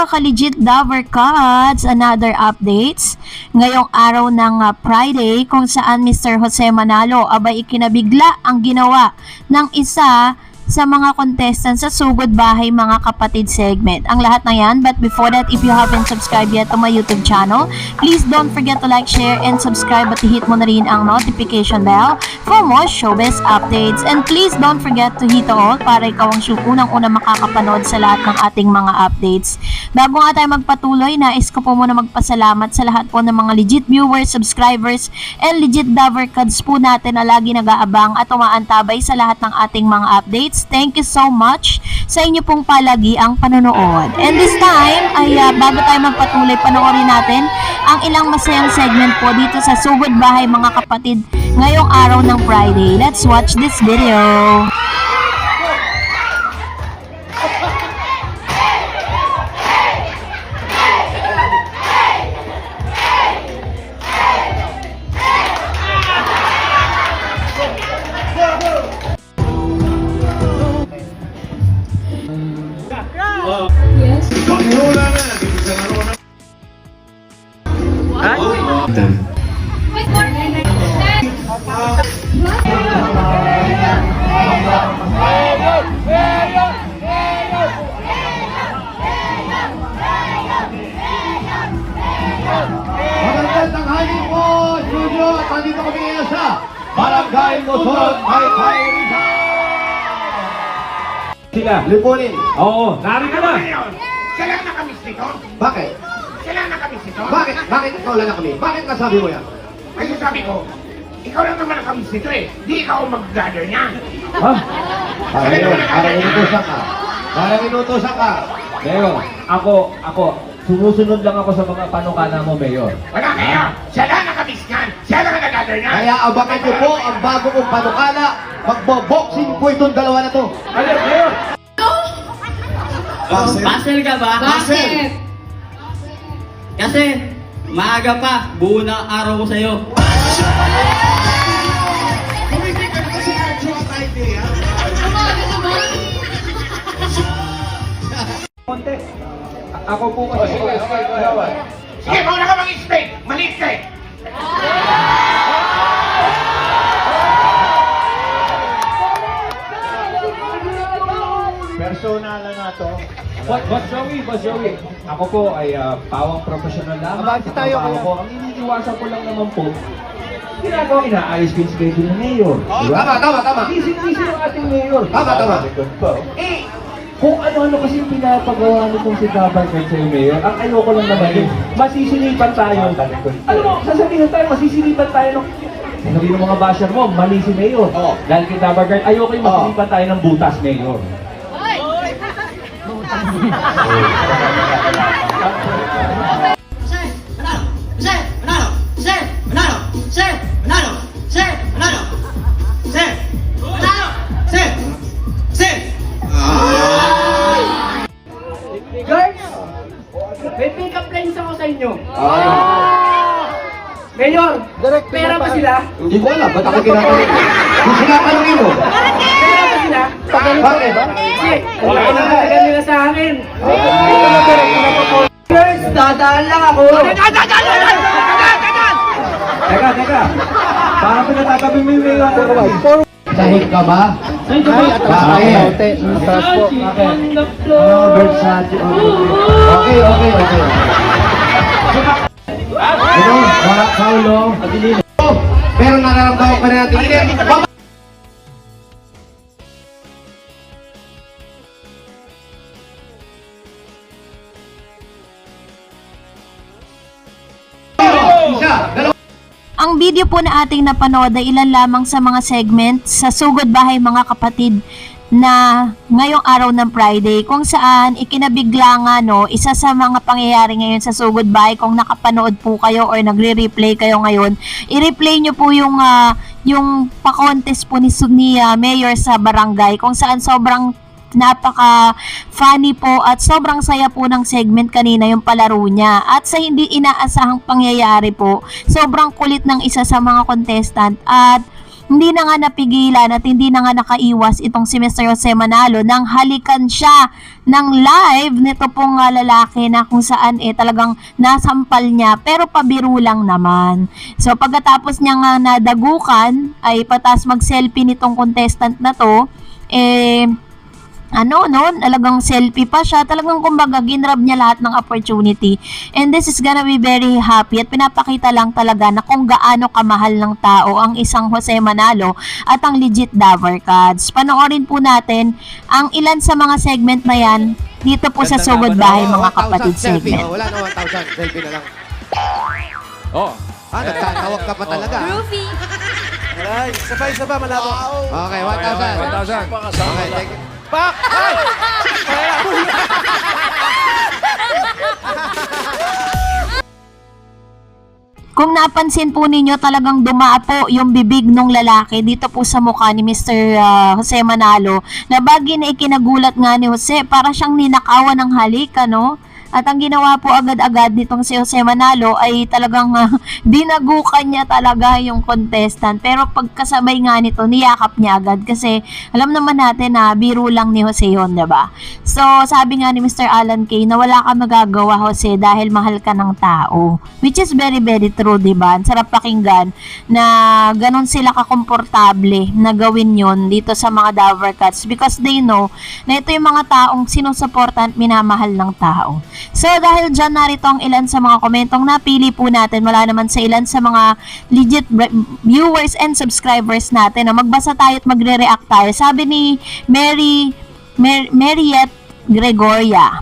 mga ka-legit lover cards, another updates ngayong araw ng Friday kung saan Mr. Jose Manalo abay ikinabigla ang ginawa ng isa sa mga contestants sa Sugod Bahay Mga Kapatid segment. Ang lahat na yan, but before that, if you haven't subscribed yet to my YouTube channel, please don't forget to like, share, and subscribe at hit mo na rin ang notification bell for more showbiz updates. And please don't forget to hit all para ikaw ang unang-una makakapanood sa lahat ng ating mga updates. Bago nga tayo magpatuloy, nais ko po muna magpasalamat sa lahat po ng mga legit viewers, subscribers, and legit lover cards po natin na lagi nag-aabang at umaantabay sa lahat ng ating mga updates. Thank you so much sa inyo pong palagi ang panonood. And this time, ay bago tayo magpatuloy, panoorin natin ang ilang masayang segment po dito sa Sugod Bahay Mga Kapatid ngayong araw ng Friday. Let's watch this video. Yes. Magandang tanghali po, studio, at nandito kami ngayon sa Barangay Luzon, Taytay Rizal. Sila. Lipunin. Oo, narito na. Siya lang nakamiss nito? Bakit? Siya lang nakamiss nito? Bakit? Bakit ikaw lang na kami? Bakit nasabi mo yan? Kasi sabi ko, ikaw lang naman nakamiss nito eh. Di ikaw ang mag-gather niya. Ha? Parang inutosan ka. Parang inutosan ka. Mayor, ako, sumusunod lang ako sa mga panukala mo, Mayor. Wala kaya. Siya lang nakamiss niyan. Siya lang ang nag-gather niya. Kaya abangan niyo po ang bago kong panukala. Magbo-boxing po itong dalawa na to. Alam, Mayor! Basel ka ba? Basel! Kasi maaga pa, buo na araw ko sa'yo. Konti. Ako po kasi. Sige, mauna ka mag-explain. Maliit ka eh. Personal na to. Boss Joey. Ako po ay pawang professional lang. Abante tayo, Trabaho kuya. ko. Ang iniiwasan ko lang naman po, ginagawa, inaayos ko yung schedule ng Mayor. Oh, Diba? tama. Easy ang ating Mayor. Tama. Eh, kung ano-ano kasi yung pinapagawa nitong si Government sa'yo, Mayor, ang ayoko lang naman yun, masisilipan tayo. Alam mo, sasabihin tayo, masisilipan tayo ng sabi ng mga basher mo, mali si Mayor. Oo. Dahil kay Government, ayoko yung masilipan tayo ng butas, Mayor. Girls, may pick-up lines ako sa inyo. Mayor, pera ba sila? Hindi ko alam, ba't ako kinatanong? Kung sinatanongin mo. Pera ba sila? Bakit? Kasi, wala ko nang nalagan nila sa akin. Girls, dadaan lang ako. Teka. Parang pinatatabi mo yung Mayor. Sahig ka ba? Bakit? Okay. Ano? Paulo? Pero nararamdaman pa rin natin. Isa, dalawa. Ang video po na ating napanood ay ilan lamang sa mga segment sa Sugod Bahay Mga Kapatid na ngayong araw ng Friday kung saan ikinabigla nga isa sa mga pangyayari ngayon sa Sugod Bahay. Kung nakapanood po kayo or nagre-replay kayo ngayon, i-replay nyo po yung pa-contest po ni Mayor sa barangay kung saan sobrang napaka funny po at sobrang saya po ng segment kanina yung palaro niya. At sa hindi inaasahang pangyayari po, sobrang kulit ng isa sa mga contestant at hindi na nga napigilan at hindi na nga nakaiwas itong si Mr. Jose Manalo nang halikan siya ng live nito pong lalaki na kung saan talagang nasampal niya pero pabiro lang naman. So pagkatapos niya nga nadagukan ay patas mag-selfie nitong contestant na to, talagang selfie pa siya, talagang kumbaga ginrab niya lahat ng opportunity, and this is gonna be very happy at pinapakita lang talaga na kung gaano kamahal ng tao ang isang Jose Manalo at ang legit Daver Cats. Panoorin po natin ang ilan sa mga segment na yan dito po sa Sugod Bahay mga kapatid selfie. segment. Wala na 1,000. Selfie na lang. Oh. Nagtatawag ka pa talaga. Aray, isa pa, malabo. Okay, 1,000. 1,000. Okay, thank you. Pak! Ay! Kung napansin po ninyo, talagang dumapo yung bibig ng lalaki dito po sa mukha ni Mr. Jose Manalo, na bagay na ikinagulat nga ni Jose, para siyang ninakawan ng halik, ano? At ang ginawa po agad-agad nitong si Jose Manalo ay talagang dinagukan niya talaga yung contestant. Pero pagkasabay nga nito, niyakap niya agad kasi alam naman natin na biro lang ni Jose yun, diba? So, sabi nga ni Mr. Alan Kay na wala ka magagawa, Jose, dahil mahal ka ng tao. Which is very, very true, diba? Ang sarap pakinggan na ganun sila kakomportable na gawin yun dito sa mga Daver Cats because they know na ito yung mga taong sinusuportan at minamahal ng tao. So, dahil dyan narito ang ilan sa mga komentong napili po natin, wala naman sa ilan sa mga legit viewers and subscribers natin. Magbasa tayo at magre-react tayo. Sabi ni Mariette Gregoria.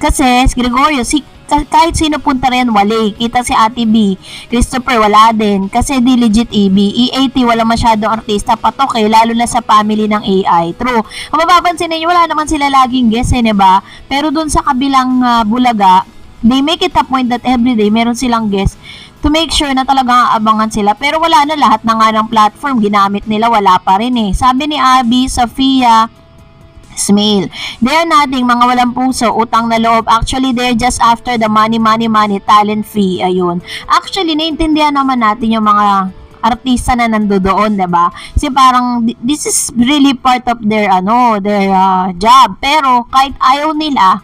Kasi, si Gregorio, kahit sino punta rin, wala. Kita si Ate B. Christopher, wala din. Kasi di legit EB. EAT, wala masyadong artista. Patok lalo na sa family ng AI. True. Kung mapapansin ninyo, wala naman sila laging guest, diba? Pero dun sa kabilang Bulaga, they make it a point that everyday meron silang guest to make sure na talagang aabangan sila. Pero wala na, lahat na nga ng platform ginamit nila, wala pa rin Sabi ni Abby, Sofia, Smail, they're nothing, mga walang puso, utang na loob. Actually, they're just after the money, talent fee. Ayun. Actually, naiintindihan naman natin yung mga artista na nandoon, diba? Kasi parang this is really part of their job. Pero kahit ayaw nila,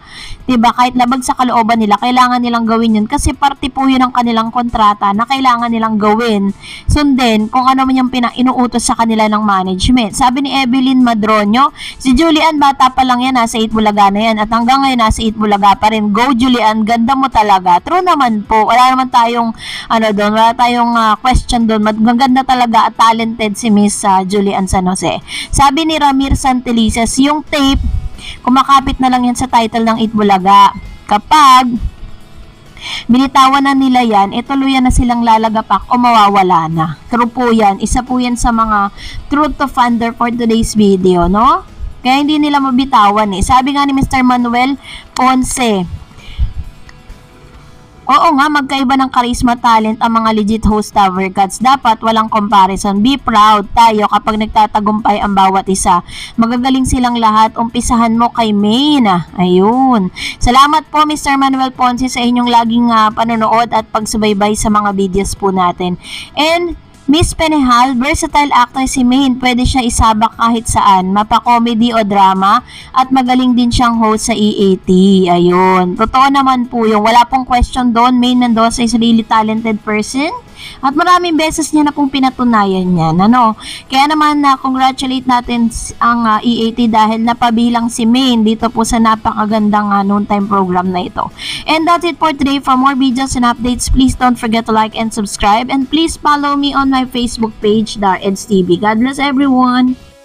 diba, kahit labag sa kalooban nila, kailangan nilang gawin yun kasi parte po yun ng kanilang kontrata na kailangan nilang gawin, sundin kung ano man yung inuutos sa kanila ng management. Sabi ni Evelyn Madronio, si Julian bata pa lang yan, nasa 8 Bulaga na yan at hanggang ngayon nasa 8 Bulaga pa rin. Go Julian, ganda mo talaga. True naman po, wala naman tayong wala tayong question doon. Maganda talaga at talented si Miss Julian San Jose. Sabi ni Ramir Santelices, yung tape kumakapit na lang yan sa title ng 8 Bulaga. Kapag binitawan na nila yan, tuluyan na silang lalagapak o mawawala na. True po yan. Isa po yan sa mga truth to funder for today's video, no? Kaya hindi nila mabitawan Sabi nga ni Mr. Manuel Ponce, oo nga, magkaiba ng charisma talent ang mga legit host Daver Cats. Dapat walang comparison. Be proud tayo kapag nagtatagumpay ang bawat isa. Magagaling silang lahat. Umpisahan mo kay Main. Ayun. Salamat po Mr. Manuel Ponce sa inyong laging panonood at pagsubaybay sa mga videos po natin. And Miss Penehal, versatile actor si Main. Pwede siya isabak kahit saan, mapa-comedy o drama, at magaling din siyang host sa EAT. Ayun. Totoo naman po yung wala pong question doon. Main Mendoza is really talented person. At maraming beses niya na pong pinatunayan yan. Kaya naman congratulate natin ang EAT dahil napabilang si Main dito po sa napakagandang noontime program na ito. And that's it for today. For more videos and updates, please don't forget to like and subscribe. And please follow me on my Facebook page, Dar Eds TV. God bless everyone!